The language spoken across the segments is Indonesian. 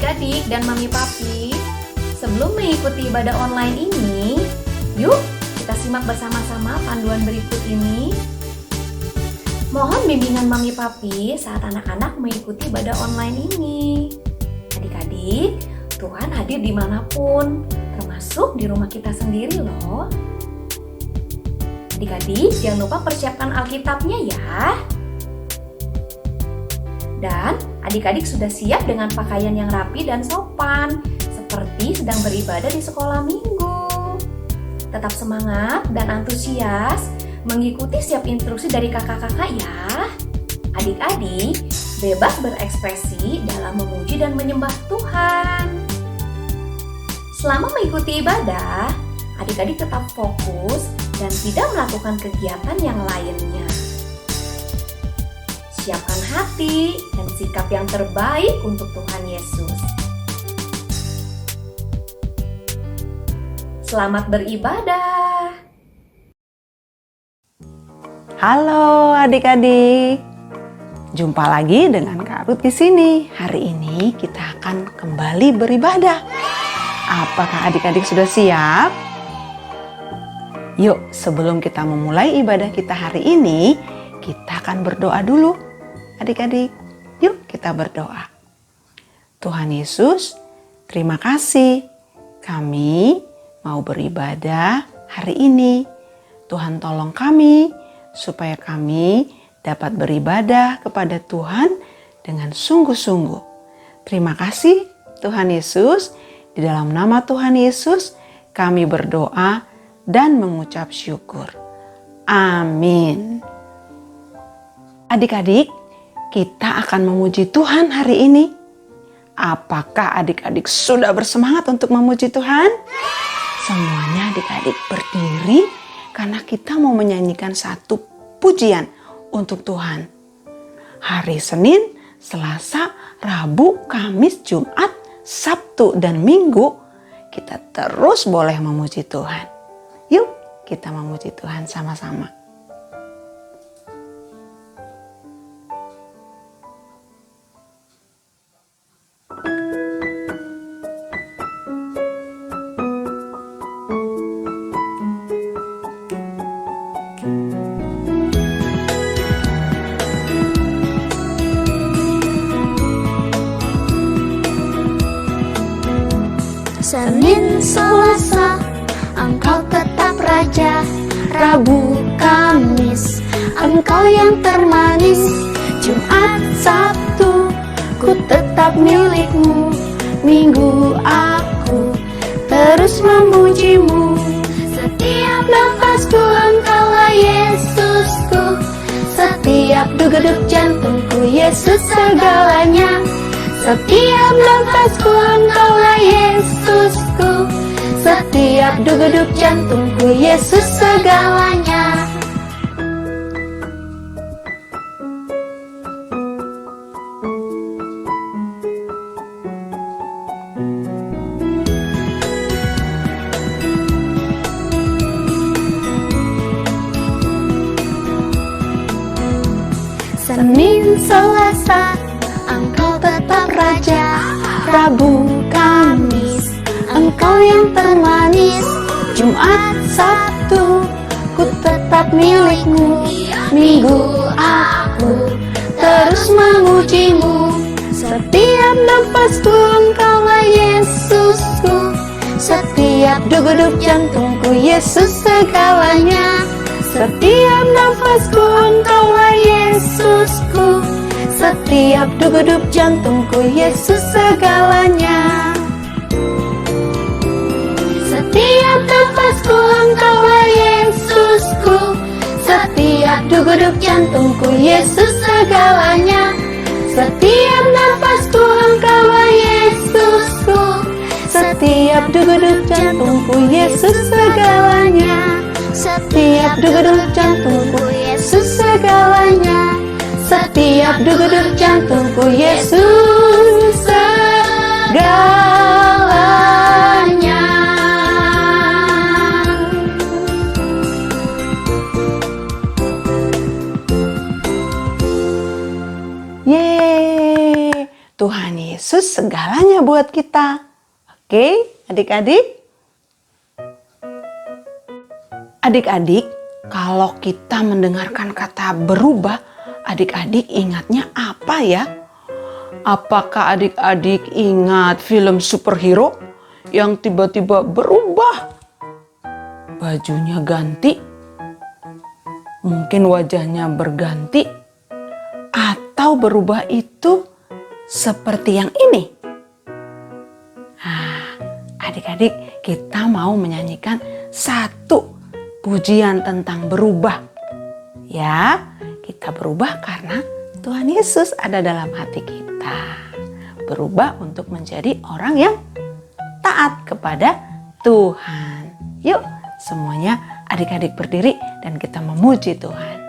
adik-adik dan mami papi, sebelum mengikuti ibadah online ini, yuk kita simak bersama-sama panduan berikut ini. Mohon bimbingan mami papi saat anak-anak mengikuti ibadah online ini. Adik-adik, Tuhan hadir dimanapun, termasuk di rumah kita sendiri loh. Adik-adik, jangan lupa persiapkan Alkitabnya ya. Dan adik-adik sudah siap dengan pakaian yang rapi dan sopan, seperti sedang beribadah di sekolah minggu. Tetap semangat dan antusias mengikuti setiap instruksi dari kakak-kakak ya. Adik-adik bebas berekspresi dalam memuji dan menyembah Tuhan. Selama mengikuti ibadah, adik-adik tetap fokus dan tidak melakukan kegiatan yang lainnya. Siapkan hati dan sikap yang terbaik untuk Tuhan Yesus. Selamat beribadah. Halo adik-adik. Jumpa lagi dengan Kak Ruth di sini. Hari ini kita akan kembali beribadah. Apakah adik-adik sudah siap? Yuk, sebelum kita memulai ibadah kita hari ini, kita akan berdoa dulu. Adik-adik, yuk kita berdoa. Tuhan Yesus, terima kasih. Kami mau beribadah hari ini. Tuhan tolong kami supaya kami dapat beribadah kepada Tuhan dengan sungguh-sungguh. Terima kasih Tuhan Yesus. Di dalam nama Tuhan Yesus kami berdoa dan mengucap syukur. Amin. Adik-adik, kita akan memuji Tuhan hari ini. Apakah adik-adik sudah bersemangat untuk memuji Tuhan? Semuanya adik-adik berdiri karena kita mau menyanyikan satu pujian untuk Tuhan. Hari Senin, Selasa, Rabu, Kamis, Jumat, Sabtu, dan Minggu kita terus boleh memuji Tuhan. Yuk kita memuji Tuhan sama-sama. Senin, Selasa, Engkau tetap Raja. Rabu, Kamis, Engkau yang termanis. Jumat, Sabtu, ku tetap milik-Mu. Minggu aku terus memuji-Mu. Setiap nafasku Engkaulah Yesusku. Setiap degup jantungku Yesus segalanya. Setiap nafasku Engkaulah Yesusku. Setiap degup jantungku Yesus segalanya. Senin, Selasa, Engkau tetap Raja. Rabu, Kamis, Engkau yang termanis. Jumat, Sabtu, ku tetap milik-Mu. Minggu aku terus memuji-Mu. Setiap nafasku Engkaulah Yesusku. Setiap degup jantungku Yesus segalanya. Setiap nafasku Engkaulah Yesusku. Setiap degup jantungku Yesus segalanya. Setiap nafasku Engkaulah Yesusku. Setiap degup jantungku Yesus segalanya. Setiap nafasku Engkaulah Yesusku. Setiap degup jantungku Yesus segalanya. Setiap degup jantungku Yesus segalanya. Setiap degup jantungku Yesus segalanya. Yeay, Tuhan Yesus Yesus segalanya buat kita. Oke, adik-adik? Adik-adik, kalau kita mendengarkan kata berubah, adik-adik ingatnya apa ya? Apakah adik-adik ingat film superhero yang tiba-tiba berubah? Bajunya ganti, mungkin wajahnya berganti, atau berubah itu seperti yang ini? Nah, adik-adik, kita mau menyanyikan satu pujian tentang berubah. Ya, kita berubah karena Tuhan Yesus ada dalam hati kita. Berubah untuk menjadi orang yang taat kepada Tuhan. Yuk, semuanya adik-adik berdiri dan kita memuji Tuhan.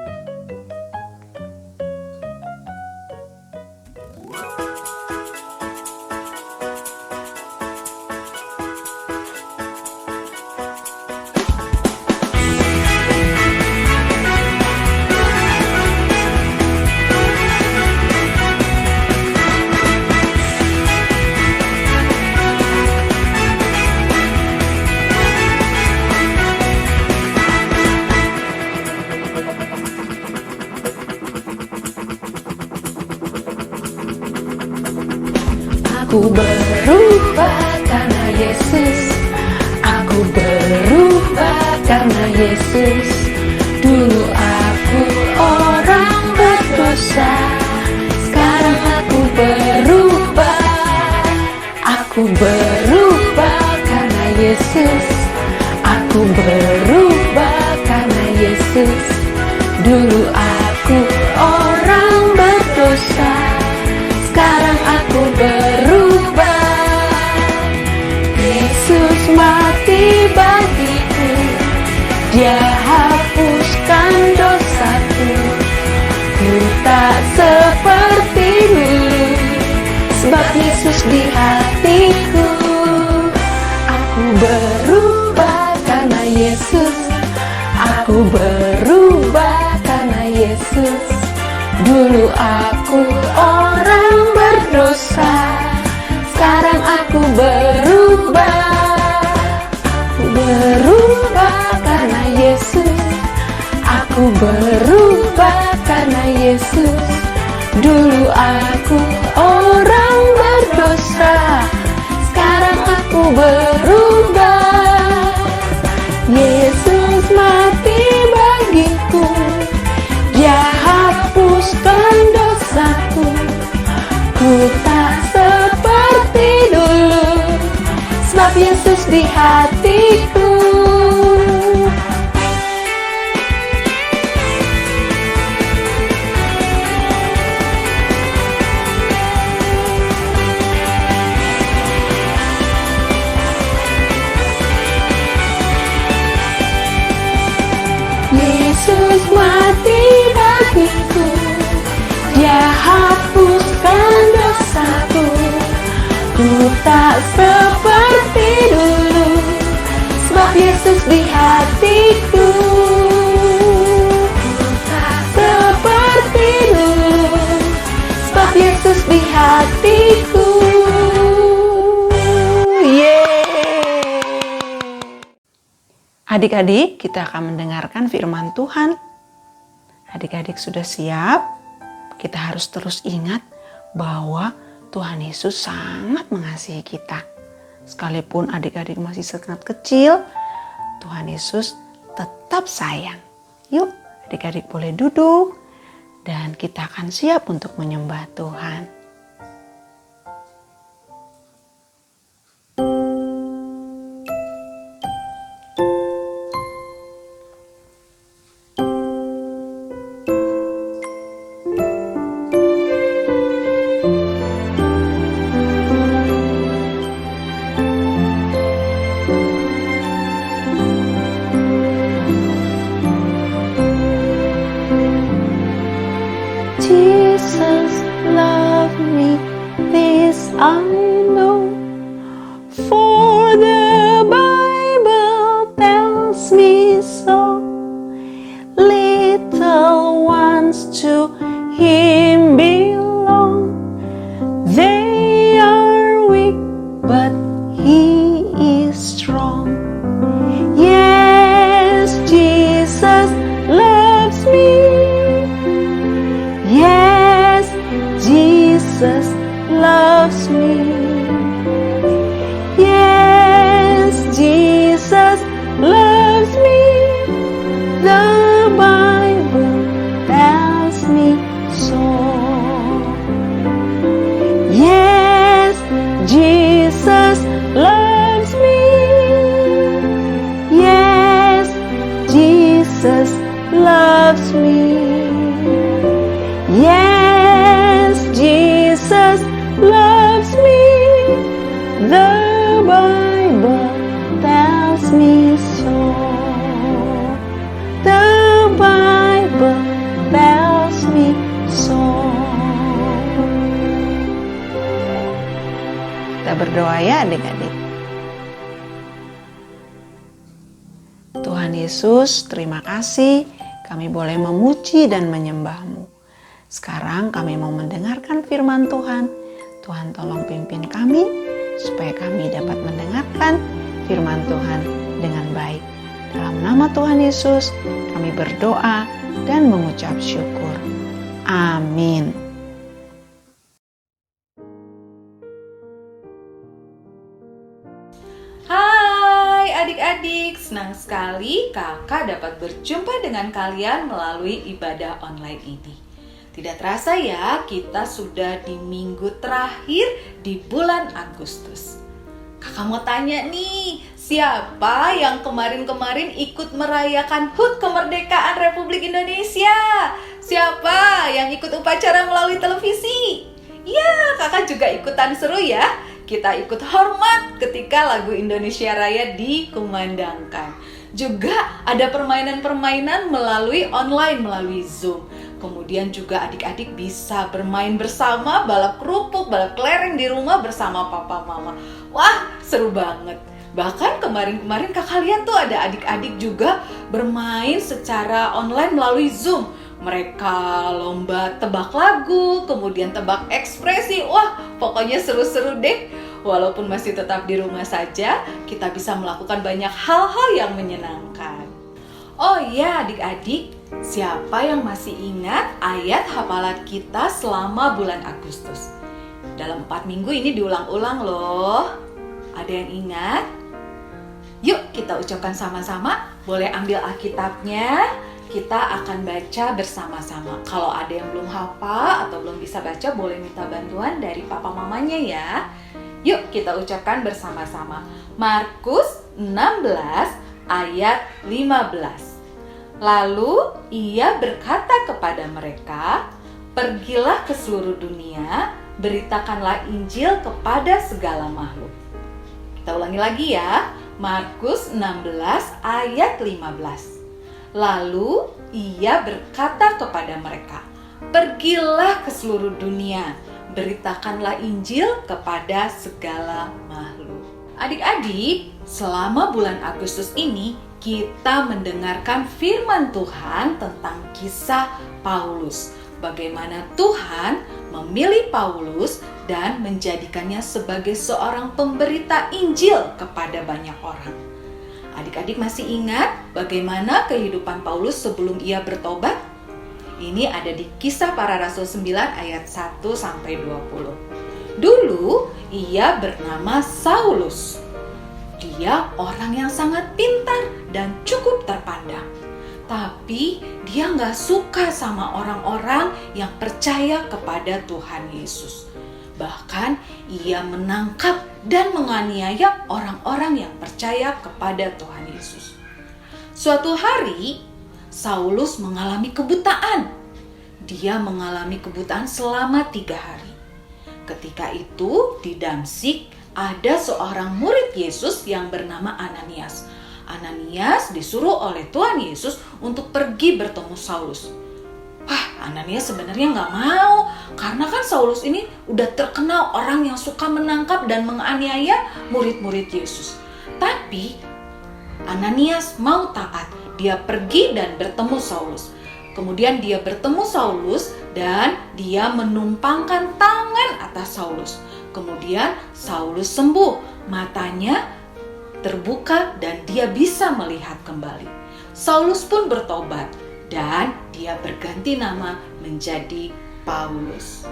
Aku berubah karena Yesus. Aku berubah karena Yesus. Dulu aku orang berdosa, sekarang aku berubah. Aku berubah karena Yesus. Aku berubah karena Yesus. Dulu aku orang berdosa, sekarang aku berubah. Yesus mati bagiku, Dia hapuskan dosaku. Ku tak seperti dulu, sebab Yesus di hatiku. Aku berubah karena Yesus. Aku berubah karena Yesus. Dulu aku orang berdosa, sekarang aku berubah. Aku berubah karena Yesus. Aku berubah karena Yesus. Dulu aku orang berdosa, sekarang aku berubah. Yesus mati bagiku, Dia hapuskan dosaku. Ku tak seperti dulu, sebab Yesus di hatiku. Yesus mati bagiku, Dia hapuskan dosaku. Ku tak seperti dulu, sebab Yesus di hatiku. Ku tak seperti dulu, sebab Yesus di hatiku. Adik-adik, kita akan mendengarkan firman Tuhan. Adik-adik sudah siap? Kita harus terus ingat bahwa Tuhan Yesus sangat mengasihi kita. Sekalipun adik-adik masih sangat kecil, Tuhan Yesus tetap sayang. Yuk, adik-adik boleh duduk dan kita akan siap untuk menyembah Tuhan. Jesus, love loves me. The Bible tells me so. Yes, Jesus loves me. Yes, Jesus loves me. Yes, Jesus loves me. The Bible tells me so. The Bible tells me so. Kita berdoa ya adik-adik. Tuhan Yesus, terima kasih kami boleh memuji dan menyembah-Mu. Sekarang kami mau mendengarkan firman Tuhan. Tuhan tolong pimpin kami supaya kami dapat mendengarkan firman Tuhan dengan baik. Dalam nama Tuhan Yesus kami berdoa dan mengucap syukur. Amin. Hai adik-adik, senang sekali kakak dapat berjumpa dengan kalian melalui ibadah online ini. Tidak terasa ya, kita sudah di minggu terakhir di bulan Agustus. Kakak mau tanya nih, siapa yang kemarin-kemarin ikut merayakan HUT kemerdekaan Republik Indonesia? Siapa yang ikut upacara melalui televisi? Ya, kakak juga ikutan seru ya. Kita ikut hormat ketika lagu Indonesia Raya dikumandangkan. Juga ada permainan-permainan melalui online, melalui Zoom. Kemudian juga adik-adik bisa bermain bersama, balap kerupuk, balap kelereng di rumah bersama papa mama. Wah, seru banget. Bahkan kemarin-kemarin kakak lihat tuh ada adik-adik juga bermain secara online melalui Zoom. Mereka lomba tebak lagu, kemudian tebak ekspresi. Wah, pokoknya seru-seru deh. Walaupun masih tetap di rumah saja, kita bisa melakukan banyak hal-hal yang menyenangkan. Oh iya adik-adik, siapa yang masih ingat ayat hafalan kita selama bulan Agustus? Dalam 4 minggu ini diulang-ulang loh. Ada yang ingat? Yuk kita ucapkan sama-sama. Boleh ambil Alkitabnya. Kita akan baca bersama-sama. Kalau ada yang belum hafal atau belum bisa baca, boleh minta bantuan dari papa mamanya ya. Yuk kita ucapkan bersama-sama. Markus 16 ayat 15. Lalu ia berkata kepada mereka, "Pergilah ke seluruh dunia, beritakanlah Injil kepada segala makhluk." Kita ulangi lagi ya. Markus 16 ayat 15. Lalu ia berkata kepada mereka, "Pergilah ke seluruh dunia, beritakanlah Injil kepada segala makhluk." Adik-adik, selama bulan Agustus ini kita mendengarkan firman Tuhan tentang kisah Paulus. Bagaimana Tuhan memilih Paulus dan menjadikannya sebagai seorang pemberita Injil kepada banyak orang. Adik-adik masih ingat bagaimana kehidupan Paulus sebelum ia bertobat? Ini ada di Kisah Para Rasul 9 ayat 1-20. Dulu ia bernama Saulus. Dia orang yang sangat pintar dan cukup terpandang. Tapi dia gak suka sama orang-orang yang percaya kepada Tuhan Yesus. Bahkan ia menangkap dan menganiaya orang-orang yang percaya kepada Tuhan Yesus. Suatu hari, Saulus mengalami kebutaan. Dia mengalami kebutaan selama 3 hari. Ketika itu di Damsyik ada seorang murid Yesus yang bernama Ananias. Ananias disuruh oleh Tuhan Yesus untuk pergi bertemu Saulus. Wah, Ananias sebenarnya gak mau, karena kan Saulus ini udah terkenal orang yang suka menangkap dan menganiaya murid-murid Yesus. Tapi Ananias mau taat, dia pergi dan bertemu Saulus. Kemudian dia bertemu Saulus dan dia menumpangkan tangan atas Saulus. Kemudian Saulus sembuh, matanya terbuka dan dia bisa melihat kembali. Saulus pun bertobat dan dia berganti nama menjadi Paulus.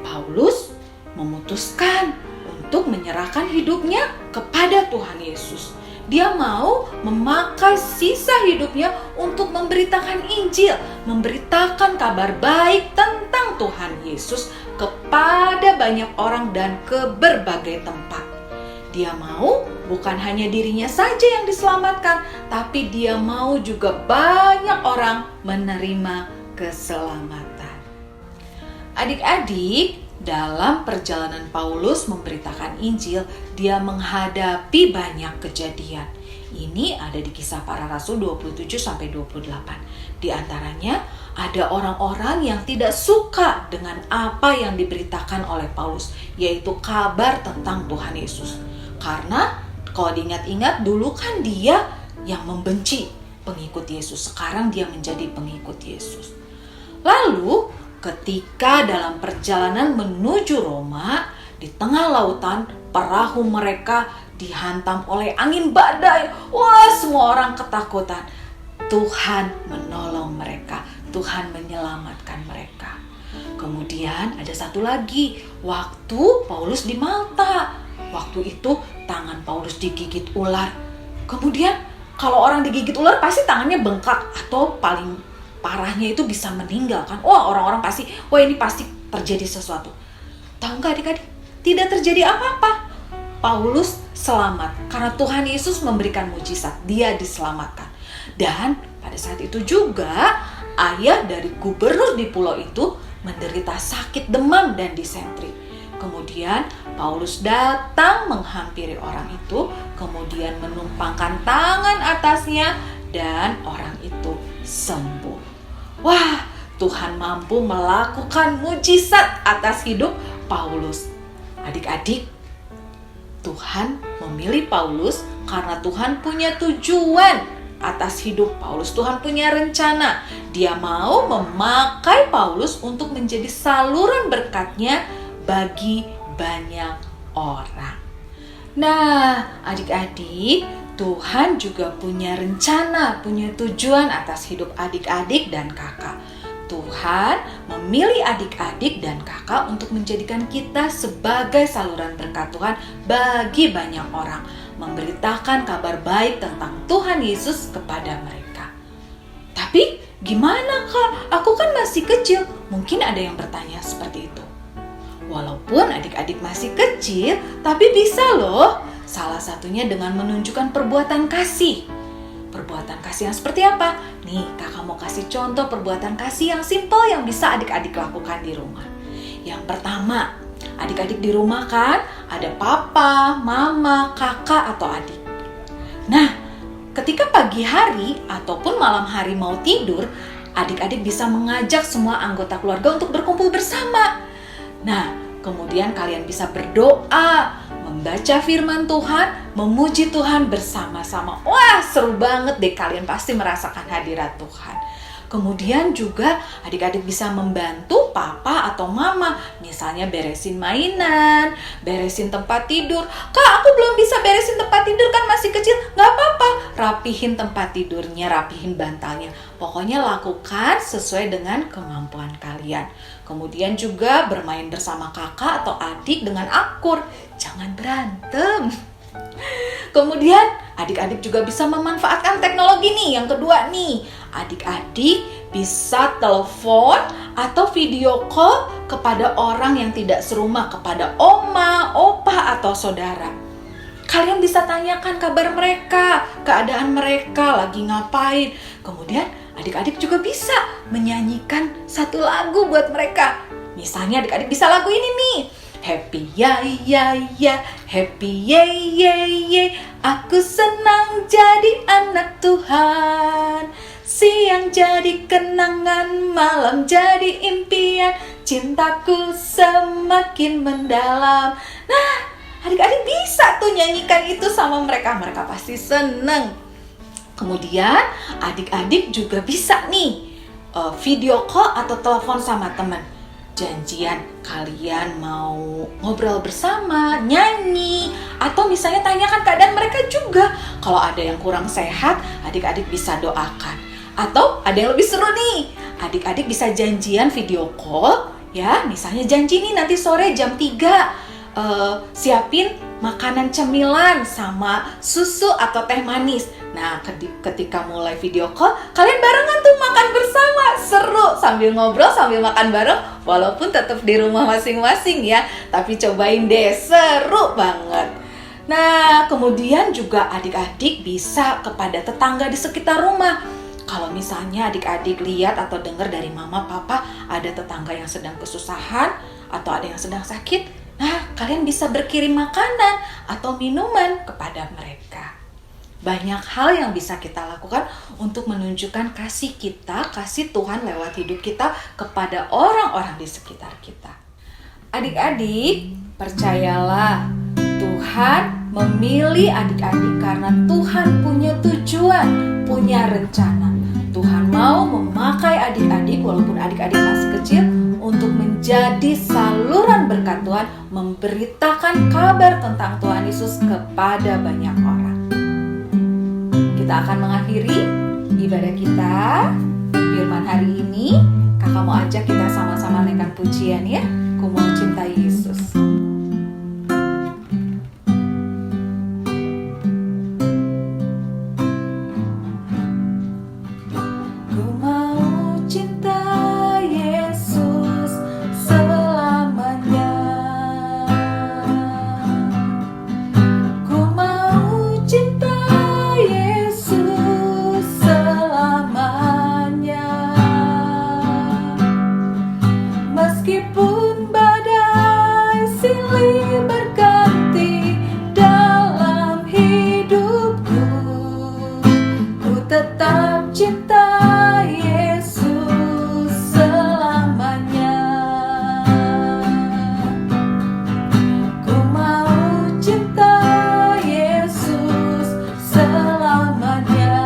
Paulus memutuskan untuk menyerahkan hidupnya kepada Tuhan Yesus. Dia mau memakai sisa hidupnya untuk memberitakan Injil, memberitakan kabar baik tentang Tuhan Yesus kepada banyak orang dan ke berbagai tempat. Dia mau bukan hanya dirinya saja yang diselamatkan, tapi dia mau juga banyak orang menerima keselamatan. Adik-adik, dalam perjalanan Paulus memberitakan Injil, dia menghadapi banyak kejadian. Ini ada di Kisah Para Rasul 27-28. Di antaranya ada orang-orang yang tidak suka dengan apa yang diberitakan oleh Paulus, yaitu kabar tentang Tuhan Yesus. Karena kalau diingat-ingat dulu kan dia yang membenci pengikut Yesus, sekarang dia menjadi pengikut Yesus. Lalu ketika dalam perjalanan menuju Roma, di tengah lautan, perahu mereka dihantam oleh angin badai. Wah, semua orang ketakutan. Tuhan menolong mereka, Tuhan menyelamatkan mereka. Kemudian ada satu lagi, waktu Paulus di Malta. Waktu itu tangan Paulus digigit ular. Kemudian kalau orang digigit ular pasti tangannya bengkak atau paling parahnya itu bisa meninggal kan. Wah, orang-orang pasti, wah ini pasti terjadi sesuatu. Tahu nggak adik-adik? Tidak terjadi apa-apa. Paulus selamat karena Tuhan Yesus memberikan mujizat. Dia diselamatkan. Dan pada saat itu juga ayah dari gubernur di pulau itu menderita sakit demam dan disentri. Kemudian Paulus datang menghampiri orang itu, kemudian menumpangkan tangan atasnya dan orang itu sembuh. Wah, Tuhan mampu melakukan mujizat atas hidup Paulus. Adik-adik, Tuhan memilih Paulus karena Tuhan punya tujuan atas hidup Paulus. Tuhan punya rencana. Dia mau memakai Paulus untuk menjadi saluran berkat-Nya bagi banyak orang. Nah, adik-adik, Tuhan juga punya rencana, punya tujuan atas hidup adik-adik dan kakak. Tuhan memilih adik-adik dan kakak untuk menjadikan kita sebagai saluran berkat Tuhan bagi banyak orang, memberitakan kabar baik tentang Tuhan Yesus kepada mereka. Tapi gimana Kak? Aku kan masih kecil. Mungkin ada yang bertanya seperti itu. Walaupun adik-adik masih kecil, tapi bisa loh. Salah satunya dengan menunjukkan perbuatan kasih. Perbuatan kasih yang seperti apa? Nih, kakak mau kasih contoh perbuatan kasih yang simple yang bisa adik-adik lakukan di rumah. Yang pertama, adik-adik di rumah kan ada papa, mama, kakak, atau adik. Nah, ketika pagi hari ataupun malam hari mau tidur, adik-adik bisa mengajak semua anggota keluarga untuk berkumpul bersama. Nah, kemudian kalian bisa berdoa, membaca firman Tuhan, memuji Tuhan bersama-sama. Wah, seru banget deh, kalian pasti merasakan hadirat Tuhan. Kemudian juga adik-adik bisa membantu papa atau mama, misalnya beresin mainan, beresin tempat tidur. Kak, aku belum bisa beresin tempat tidur kan masih kecil. Gak apa-apa, rapihin tempat tidurnya, rapihin bantalnya. Pokoknya lakukan sesuai dengan kemampuan kalian. Kemudian juga bermain bersama kakak atau adik dengan akur. Jangan berantem. Kemudian adik-adik juga bisa memanfaatkan teknologi nih. Yang kedua nih, adik-adik bisa telepon atau video call kepada orang yang tidak serumah, kepada oma, opa, atau saudara. Kalian bisa tanyakan kabar mereka, keadaan mereka, lagi ngapain. Kemudian adik-adik juga bisa menyanyikan satu lagu buat mereka. Misalnya adik-adik bisa lagu ini nih. Happy ya ya ya, happy ye ye ye. Aku senang jadi anak Tuhan. Siang jadi kenangan, malam jadi impian. Cintaku semakin mendalam. Nah, adik-adik bisa tuh nyanyikan itu sama mereka. Mereka pasti seneng. Kemudian adik-adik juga bisa nih video call atau telepon sama teman. Janjian kalian mau ngobrol bersama, nyanyi, atau misalnya tanyakan keadaan mereka juga. Kalau ada yang kurang sehat, adik-adik bisa doakan. Atau ada yang lebih seru nih, adik-adik bisa janjian video call, ya, misalnya janji nih nanti sore jam 3 siapin makanan cemilan sama susu atau teh manis. Nah, ketika mulai video call, kalian barengan tuh makan bersama, seru sambil ngobrol sambil makan bareng, walaupun tetap di rumah masing-masing ya. Tapi cobain deh, seru banget. Nah, kemudian juga adik-adik bisa kepada tetangga di sekitar rumah. Kalau misalnya adik-adik lihat atau dengar dari mama, papa ada tetangga yang sedang kesusahan atau ada yang sedang sakit, nah kalian bisa berkirim makanan atau minuman kepada mereka. Banyak hal yang bisa kita lakukan untuk menunjukkan kasih kita, kasih Tuhan lewat hidup kita kepada orang-orang di sekitar kita. Adik-adik, percayalah, Tuhan memilih adik-adik karena Tuhan punya tujuan, punya rencana. Tuhan mau memakai adik-adik walaupun adik-adik masih kecil untuk menjadi saluran berkat Tuhan, memberitakan kabar tentang Tuhan Yesus kepada banyak orang. Kita akan mengakhiri ibadah kita firman hari ini. Kakak mau ajak kita sama-sama naikkan pujian ya. Ku mau cintai Yesus. Meskipun badai silih berganti dalam hidupku, ku tetap cinta Yesus selamanya. Ku mau cinta Yesus selamanya.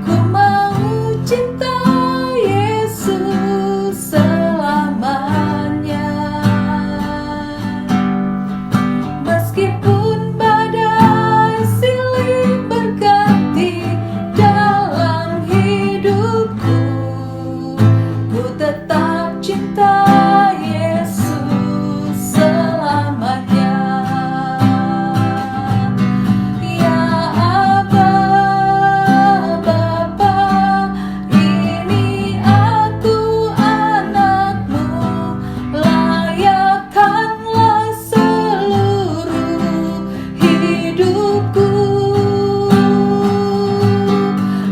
Ku mau cinta selamanya. Meskipun badai silih berganti dalam hidupku, ku tetap cinta Yesus selamanya. Ya Aba, Bapa, ini aku anakmu, layakkanlah seluruh hidupku.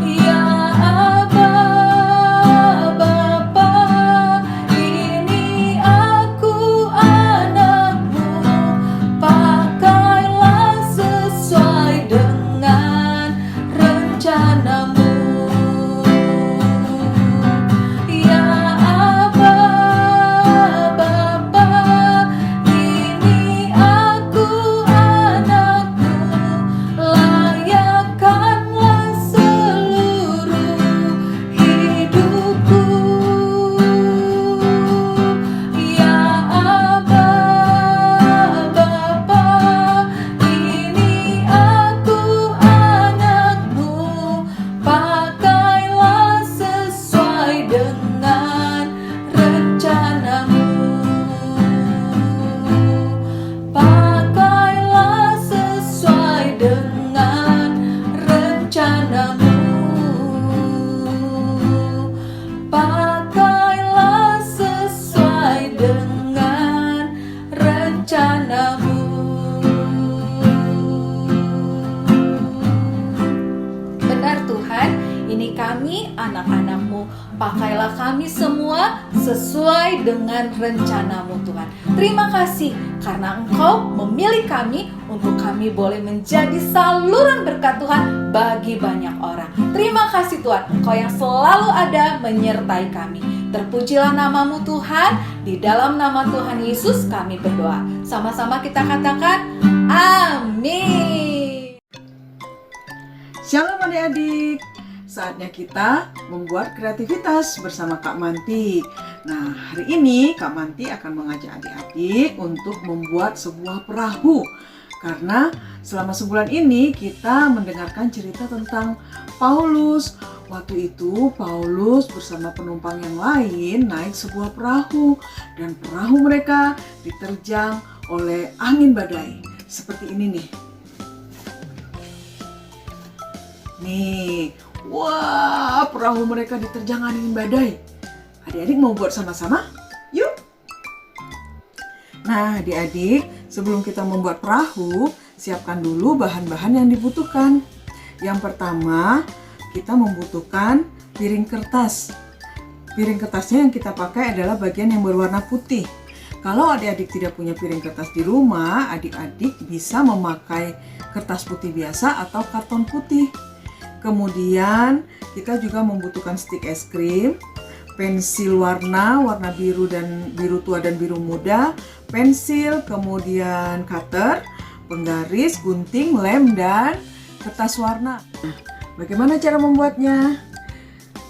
Ya Aba, Bapa, ini aku anakmu, pakailah sesuai dengan rencanamu. Ya Aba, Bapa, ini aku anakmu, layakkanlah seluruh hidupku. Ya Aba, Bapa, ini aku anakmu, pakailah sesuai dengan rencanamu. Pakailah sesuai dengan rencanamu. Pakailah sesuai dengan rencanamu. Benar Tuhan, ini kami anak-anak-Mu, pakailah kami semua sesuai dengan rencana-Mu Tuhan. Terima kasih karena Engkau memilih kami untuk kami boleh menjadi saluran berkat Tuhan bagi banyak orang. Terima kasih Tuhan, Engkau yang selalu ada menyertai kami. Terpujilah nama-Mu Tuhan, di dalam nama Tuhan Yesus kami berdoa. Sama-sama kita katakan, amin. Shalom adik-adik, saatnya kita membuat kreativitas bersama Kak Manti. Nah, hari ini Kak Manti akan mengajak adik-adik untuk membuat sebuah perahu. Karena selama sebulan ini kita mendengarkan cerita tentang Paulus. Waktu itu Paulus bersama penumpang yang lain naik sebuah perahu dan perahu mereka diterjang oleh angin badai. Seperti ini nih. Nih, wah, perahu mereka diterjang angin badai. Adik-adik mau buat sama-sama? Yuk! Nah, adik-adik, sebelum kita membuat perahu, siapkan dulu bahan-bahan yang dibutuhkan. Yang pertama, kita membutuhkan piring kertas. Piring kertasnya yang kita pakai adalah bagian yang berwarna putih. Kalau adik-adik tidak punya piring kertas di rumah, adik-adik bisa memakai kertas putih biasa atau karton putih. Kemudian kita juga membutuhkan stik es krim, pensil warna biru dan biru tua dan biru muda, pensil, kemudian cutter, penggaris, gunting, lem, dan kertas warna. Nah, bagaimana cara membuatnya?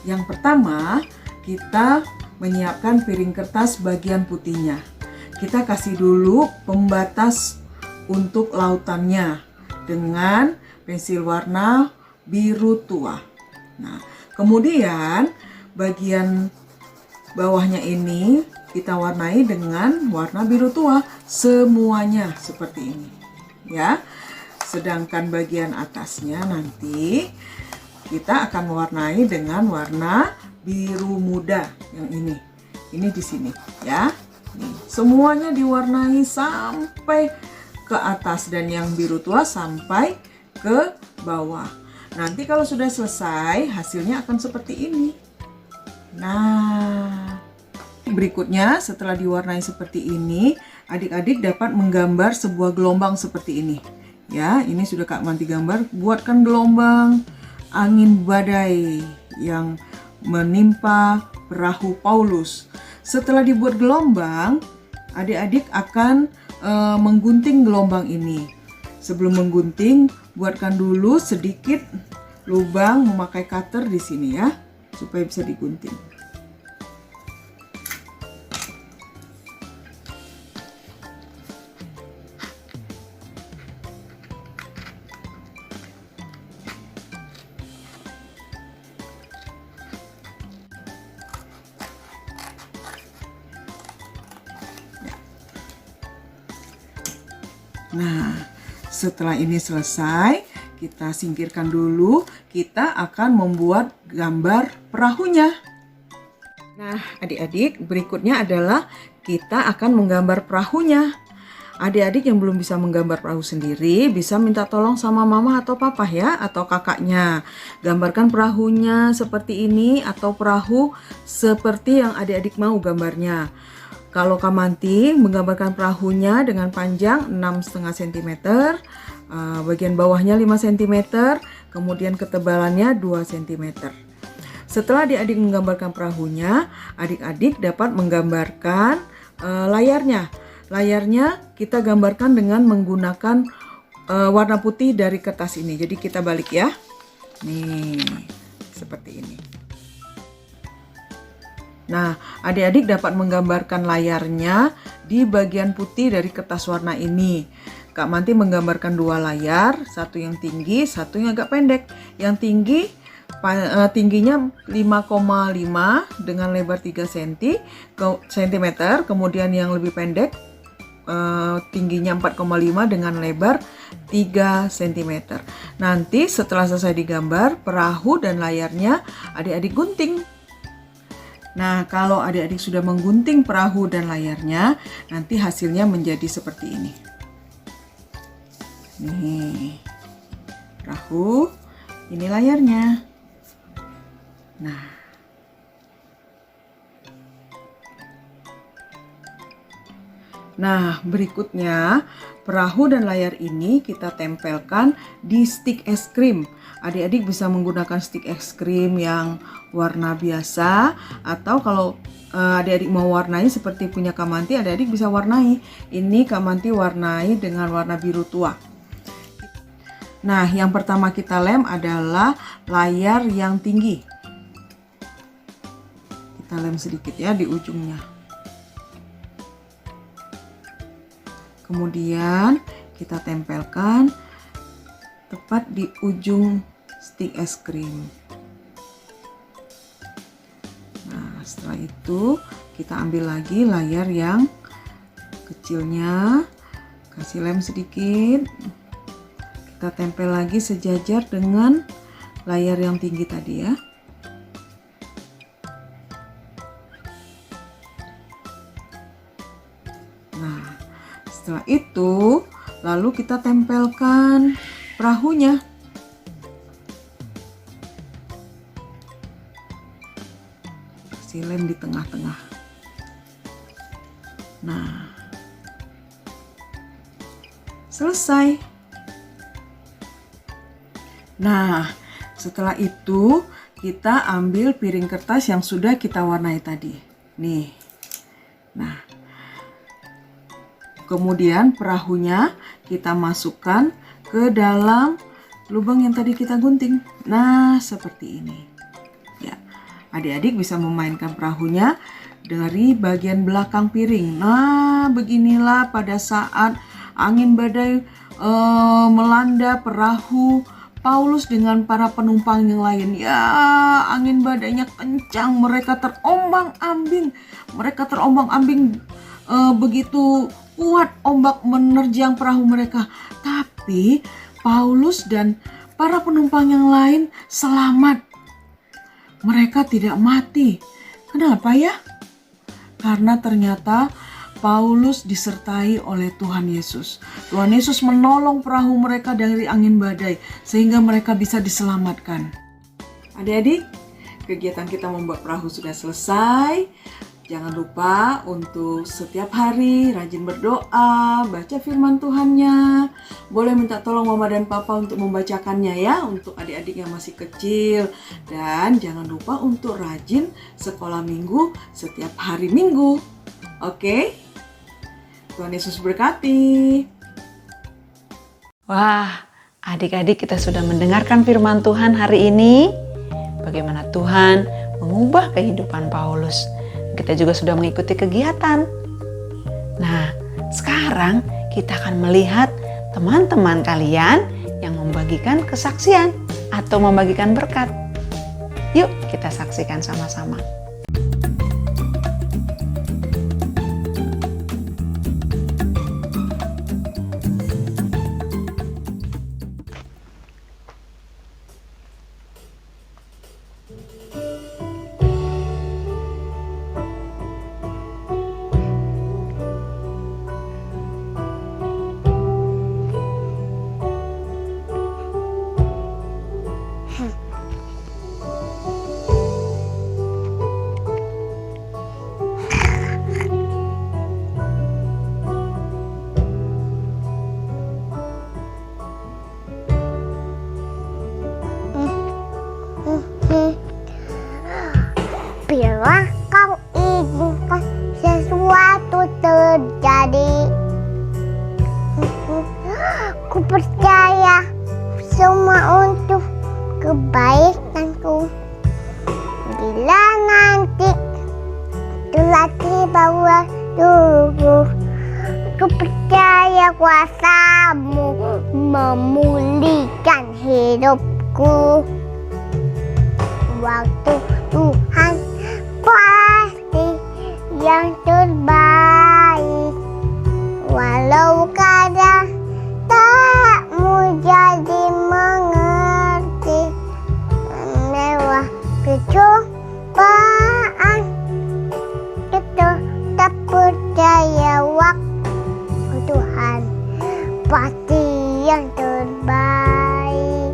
Yang pertama, kita menyiapkan piring kertas bagian putihnya. Kita kasih dulu pembatas untuk lautannya dengan pensil warna biru tua. Nah, kemudian bagian bawahnya ini kita warnai dengan warna biru tua, semuanya seperti ini, ya. Sedangkan bagian atasnya nanti kita akan mewarnai dengan warna biru muda yang ini. Ini di sini, ya. Nih, semuanya diwarnai sampai ke atas dan yang biru tua sampai ke bawah. Nanti kalau sudah selesai, hasilnya akan seperti ini. Nah, berikutnya setelah diwarnai seperti ini, adik-adik dapat menggambar sebuah gelombang seperti ini. Ya, ini sudah Kak Manti gambar. Buatkan gelombang angin badai yang menimpa perahu Paulus. Setelah dibuat gelombang, adik-adik akan menggunting gelombang ini. Sebelum menggunting, buatkan dulu sedikit lubang memakai cutter di sini ya, supaya bisa digunting. Nah, setelah ini selesai, kita singkirkan dulu. Kita akan membuat gambar perahunya. Nah, adik-adik, berikutnya adalah kita akan menggambar perahunya. Adik-adik yang belum bisa menggambar perahu sendiri, bisa minta tolong sama mama atau papa ya, atau kakaknya. Gambarkan perahunya seperti ini, atau perahu seperti yang adik-adik mau gambarnya. Kalau Kak Manti menggambarkan perahunya dengan panjang 6,5 cm, bagian bawahnya 5 cm, kemudian ketebalannya 2 cm. Setelah adik-adik menggambarkan perahunya, adik-adik dapat menggambarkan layarnya. Layarnya kita gambarkan dengan menggunakan warna putih dari kertas ini. Jadi kita balik ya. Nih, seperti ini. Nah, adik-adik dapat menggambarkan layarnya di bagian putih dari kertas warna ini. Kak Manti menggambarkan dua layar, satu yang tinggi, satu yang agak pendek. Yang tingginya 5,5 dengan lebar 3 cm, kemudian yang lebih pendek tingginya 4,5 dengan lebar 3 cm. Nanti setelah selesai digambar perahu dan layarnya, adik-adik gunting. Nah, kalau adik-adik sudah menggunting perahu dan layarnya, nanti hasilnya menjadi seperti ini. Nih, perahu, ini layarnya. Nah, berikutnya perahu dan layar ini kita tempelkan di stik es krim. Adik-adik bisa menggunakan stik es krim yang warna biasa, atau kalau adik-adik mau warnai seperti punya Kak Manti, adik-adik bisa warnai. Ini Kak Manti warnai dengan warna biru tua. Nah, yang pertama kita lem adalah layar yang tinggi. Kita lem sedikit ya di ujungnya. Kemudian kita tempelkan tepat di ujung stik es krim. Nah, setelah itu kita ambil lagi layar yang kecilnya, kasih lem sedikit, kita tempel lagi sejajar dengan layar yang tinggi tadi ya. Nah, setelah itu lalu kita tempelkan perahunya. Kasih lem di tengah-tengah. Nah, selesai. Nah, setelah itu kita ambil piring kertas yang sudah kita warnai tadi. Nih. Nah, kemudian perahunya kita masukkan ke dalam lubang yang tadi kita gunting. Nah, seperti ini. Ya, adik-adik bisa memainkan perahunya dari bagian belakang piring. Nah, beginilah pada saat angin badai melanda perahu Paulus dengan para penumpang yang lain. Ya, angin badainya kencang, mereka terombang-ambing. Begitu kuat ombak menerjang perahu mereka. Tapi Paulus dan para penumpang yang lain selamat. Mereka tidak mati. Kenapa ya? Karena ternyata Paulus disertai oleh Tuhan Yesus. Tuhan Yesus menolong perahu mereka dari angin badai sehingga mereka bisa diselamatkan. Adik-adik, kegiatan kita membuat perahu sudah selesai. Jangan lupa untuk setiap hari rajin berdoa, baca firman Tuhannya. Boleh minta tolong Mama dan Papa untuk membacakannya ya, untuk adik-adik yang masih kecil. Dan jangan lupa untuk rajin sekolah minggu setiap hari Minggu. Oke? Tuhan Yesus berkati. Wah, adik-adik kita sudah mendengarkan firman Tuhan hari ini. Bagaimana Tuhan mengubah kehidupan Paulus. Kita juga sudah mengikuti kegiatan. Nah, sekarang kita akan melihat teman-teman kalian yang membagikan kesaksian atau membagikan berkat. Yuk kita saksikan sama-sama. Bila kau izinkan sesuatu terjadi, ku percaya semua untuk kebaikanku. Bila nanti telah tiba waktuku, ku percaya kuasamu memulihkan hidupku. Waktu Tuhan pasti yang terbaik, walau kadang tak jadi mengerti. Lewat kecobaan tetap percaya waktu Tuhan pasti yang terbaik.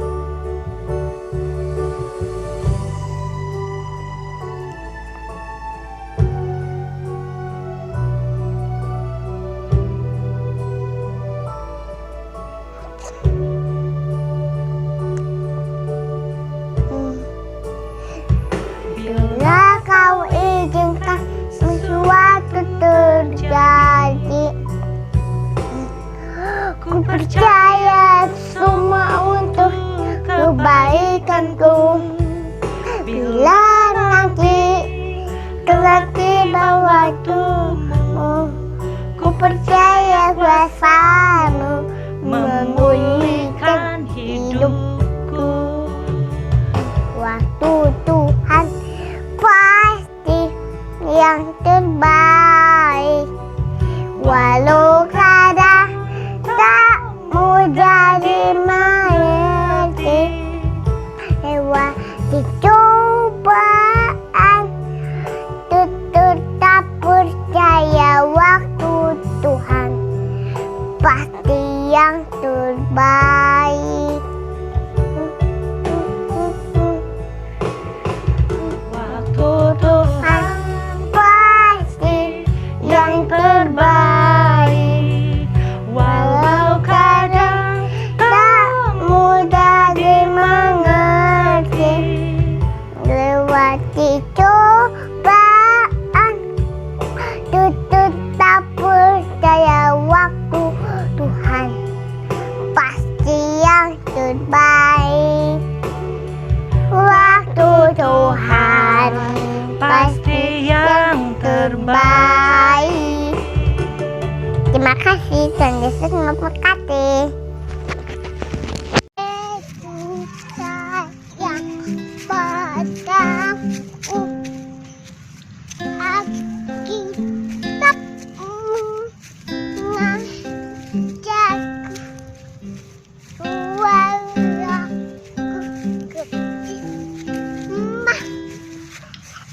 Bila kau izinkan sesuatu terjadi, ku percaya semua untuk kebaikanku. Bila nanti telah tiba waktumu, ku percaya kuasamu terbaik. Waktu Tuhan pasti yang terbaik. Walau kadang tak mudah dimengerti, lewati cobaan, tetap percaya waktu Tuhan pasti yang terbaik. Waktu Tuhan pasti yang terbaik. Terima kasih, Tuhan Yesus memberkati. Yesus sayang padaku, Alkitabmu ngajarku, walaupun kecil,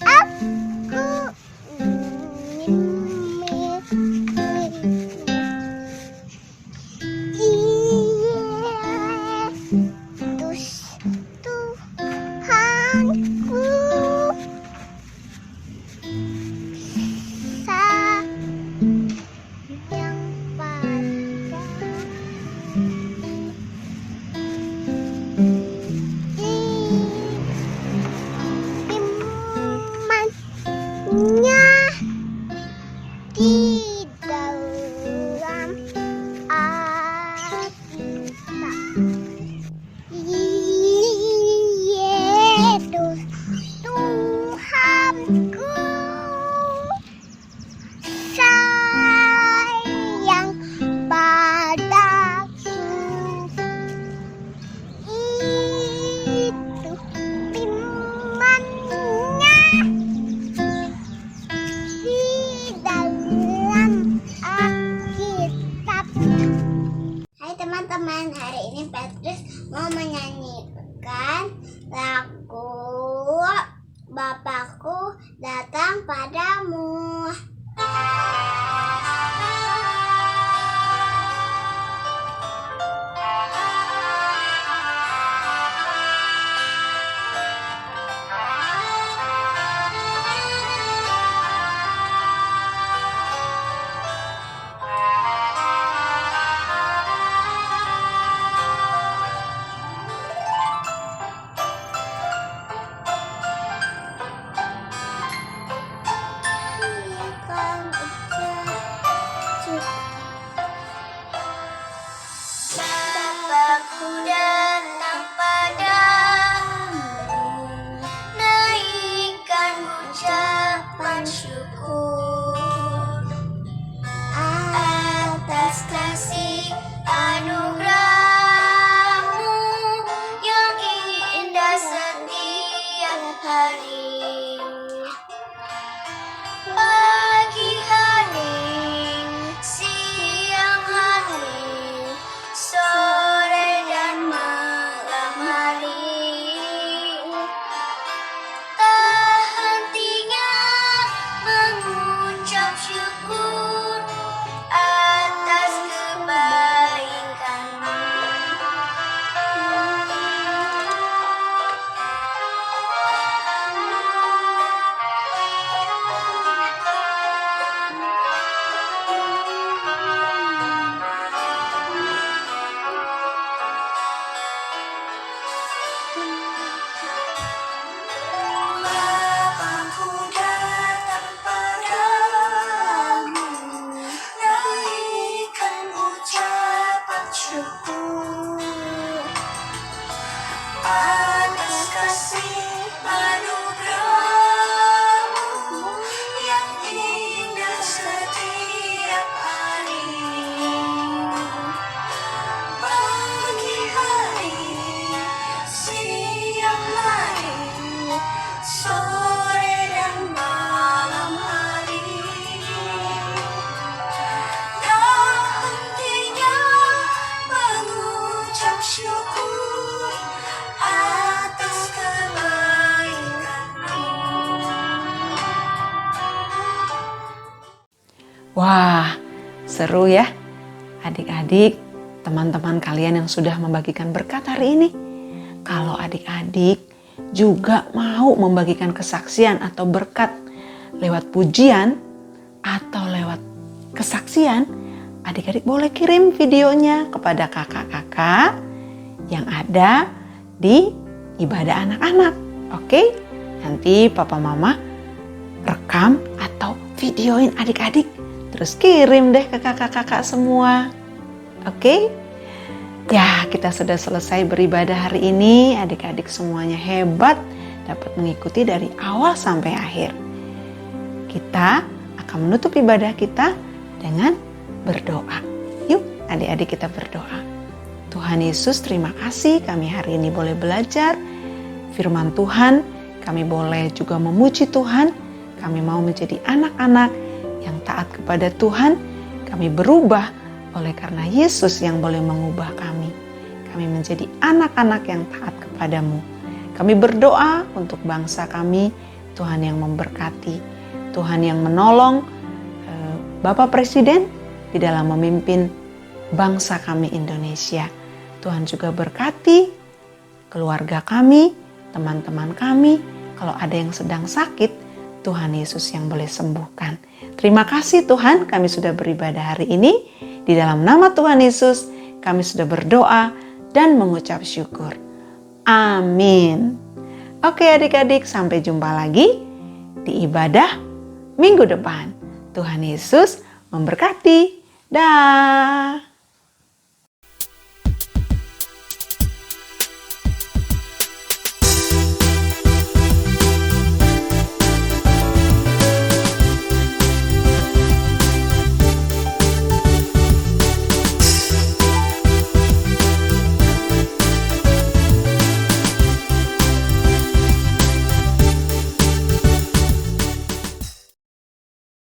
aku Yesus Tuhanku, sayang padaku. Imannya di dalam Alkitab. Yesus Tuhanku, sayang padaku. Itu imannya di dalam Alkitab. Hai teman-teman, hari ini Petrus mau menyanyikan lagu Bapakku Datang Padamu. Bapakku datang padamu, naikkan ucapan syukur atas kasih anugerahmu yang indah setiap hari. Pagi hari, siang hari, sore dan malam hari, tak hentinya mengucap syukur atas kebaikanmu. Bapakku datang padamu, naikkan ucapan syukur atas kasih anugerahmu yang indah setiap hari. Pagi hari, siang hari, sore dan malam hari, tak hentinya mengucap syukur atas kebaikanmu. Wah, seru ya adik-adik. teman-teman kalian yang sudah membagikan berkat hari ini. Kalau adik-adik juga mau membagikan kesaksian atau berkat lewat pujian atau lewat kesaksian, adik-adik boleh kirim videonya kepada kakak-kakak yang ada di ibadah anak-anak. Oke? Nanti papa mama rekam atau videoin adik-adik, terus kirim deh ke kakak-kakak semua. Oke? Ya, kita sudah selesai beribadah hari ini. Adik-adik semuanya hebat, dapat mengikuti dari awal sampai akhir. Kita akan menutup ibadah kita dengan berdoa. Yuk, adik-adik kita berdoa. Tuhan Yesus, terima kasih kami hari ini boleh belajar firman Tuhan. Kami boleh juga memuji Tuhan. Kami mau menjadi anak-anak yang taat kepada Tuhan. Kami berubah oleh karena Yesus yang boleh mengubah kami. Kami menjadi anak-anak yang taat kepadamu. Kami berdoa untuk bangsa kami, Tuhan yang memberkati, Tuhan yang menolong Bapak Presiden di dalam memimpin bangsa kami Indonesia. Tuhan juga berkati keluarga kami, teman-teman kami. Kalau ada yang sedang sakit, Tuhan Yesus yang boleh sembuhkan. Terima kasih Tuhan, kami sudah beribadah hari ini. Di dalam nama Tuhan Yesus, kami sudah berdoa dan mengucap syukur. Amin. Oke adik-adik, sampai jumpa lagi di ibadah minggu depan. Tuhan Yesus memberkati. Dah.